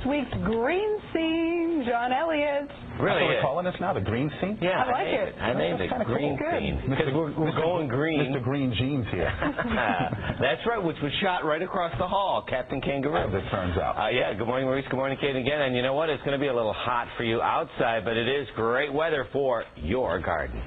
week's green scene, John Elliott. Really? That's what we're calling this now, the green scene? Yeah, I like it. I named it green cool. scene because we're going green. Mr. Green Jeans here. That's right, which was shot right across the hall, Captain Kangaroo. As it turns out. Yeah, good morning, Maurice. Good morning, Kate again. And you know what? It's going to be a little hot for you outside, but it is great weather for your garden.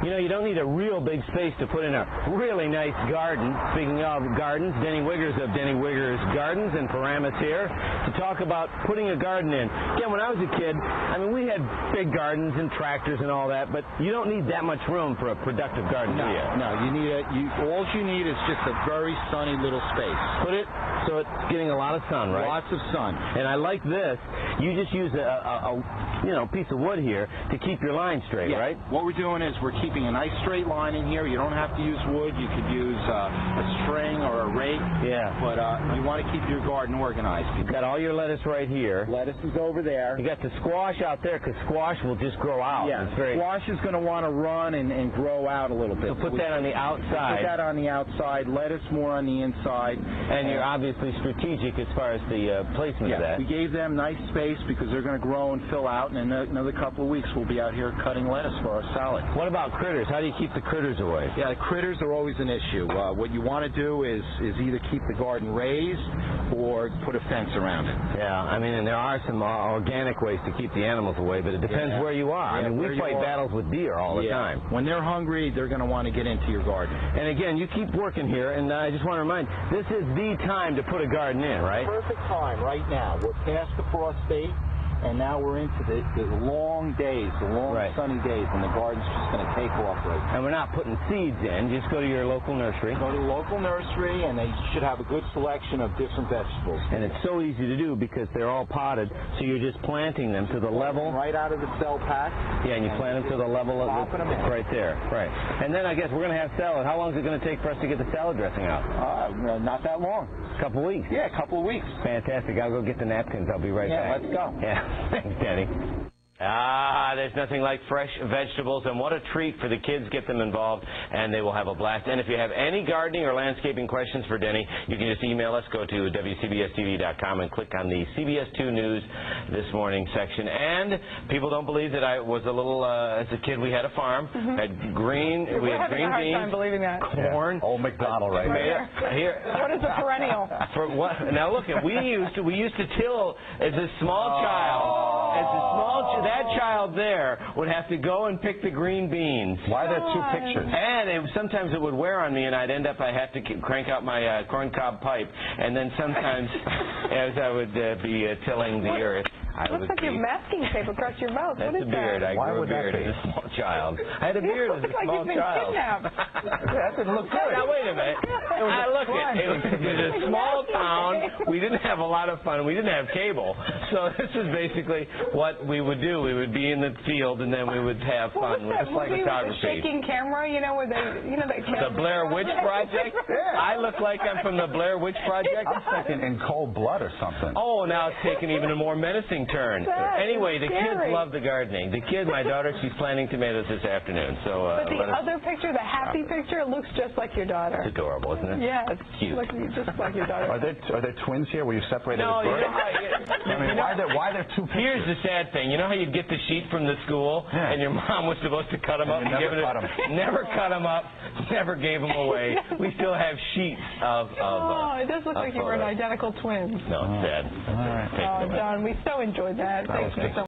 You know, you don't need a real big space to put in a really nice garden. Speaking of gardens, Denny Wiggers of Denny Wiggers Gardens in Paramus here to talk about putting a garden in. Again, when I was a kid, I mean, we had big gardens and tractors and all that, but you don't need that much room for a productive garden, do you? No, you need all you need is just a very sunny little space. Put it so it's getting a lot of sun, right? Lots of sun. And I like this. You just use a piece of wood here to keep your line straight, Yeah. right? What we're doing is we're keeping a nice straight line in here. You don't have to use wood. You could use a string or a rake. Yeah. But you want to keep your garden organized. You've got all your lettuce right here. Lettuce is over there. You got the squash out there because squash will just grow out. Yeah. It's very... Squash is going to want to run and grow out a little bit. So put that on the outside. Put that on the outside. Lettuce more on the inside. And you're obviously strategic as far as the placement of that. We gave them nice space because they're going to grow and fill out. And in another couple of weeks, we'll be out here cutting lettuce for our salad. What about critters? How do you keep the critters away? Yeah, the critters are always an issue. What you want to do is either keep the garden raised or put a fence around it. Yeah, I mean, and there are some organic ways to keep the animals away, but it depends where you are. Yeah, I mean, we fight battles with deer all the time. When they're hungry, they're going to want to get into your garden. And again, you keep working here, and I just want to remind, this is the time to put a garden in, right? Perfect time right now. We're past the frost date, and now we're into the long days, the long sunny days, and the garden's just going to take off right now. And we're not putting seeds in. Just go to your local nursery. Go to the local nursery, and they should have a good selection of different vegetables. And it's so easy to do because they're all potted, so you're just planting them to the level. Right out of the cell pack. Yeah, and you plant them to the level of the... Right there, right. And then I guess we're going to have salad. How long is it going to take for us to get the salad dressing out? Not that long. A couple weeks? Yeah, a couple of weeks. Fantastic. I'll go get the napkins. I'll be right back. Yeah, let's go. Yeah. Thanks, Denny. There's nothing like fresh vegetables, and what a treat for the kids. Get them involved, and they will have a blast. And if you have any gardening or landscaping questions for Denny, you can just email us. Go to WCBSTV.com and click on the CBS 2 News This Morning section. And people don't believe that I was a little, as a kid, we had a farm. Had green, we had green beans, time believing that. corn. Old McDonald right there. Here. What is a perennial? For what? Now look, we used to till as a small child. As a small that child there would have to go and pick the green beans. Why are there two pictures? And sometimes it would wear on me, and I'd end up, I have to crank out my corncob pipe. And then sometimes, as I would be tilling the earth, I Looks would like you have masking tape across your mouth. That's what is a beard. that? I grew a beard as a small child. I had a beard as a small like you've been child. Kidnapped. That didn't look good. Now, wait a minute. It was a small town. We didn't have a lot of fun. We didn't have cable. So this is basically what we would do. We would be in the field, and then we would have fun with like photography. The shaking camera, where they, The Blair Witch Project? I look like I'm from the Blair Witch Project? I'm thinking in cold blood or something. Oh, now it's taken even a more menacing turn. Anyway, the kids love the gardening. The kid, my daughter, she's planting tomatoes this afternoon. So, but the other picture, the happy picture, looks just like your daughter. It's adorable, isn't it? Yeah, it's cute. Just like your daughter. Are there twins here? Were you separated No, at birth? Why are there two pictures? Here's the sad thing. You know how you'd get the sheet from the school, and your mom was supposed to cut them up and give it? Never cut them up. Never gave them away. We still have sheets of. It does look like you were an identical twin. No, it's sad. All right. Oh, Don, we so enjoyed that. Thank you so much.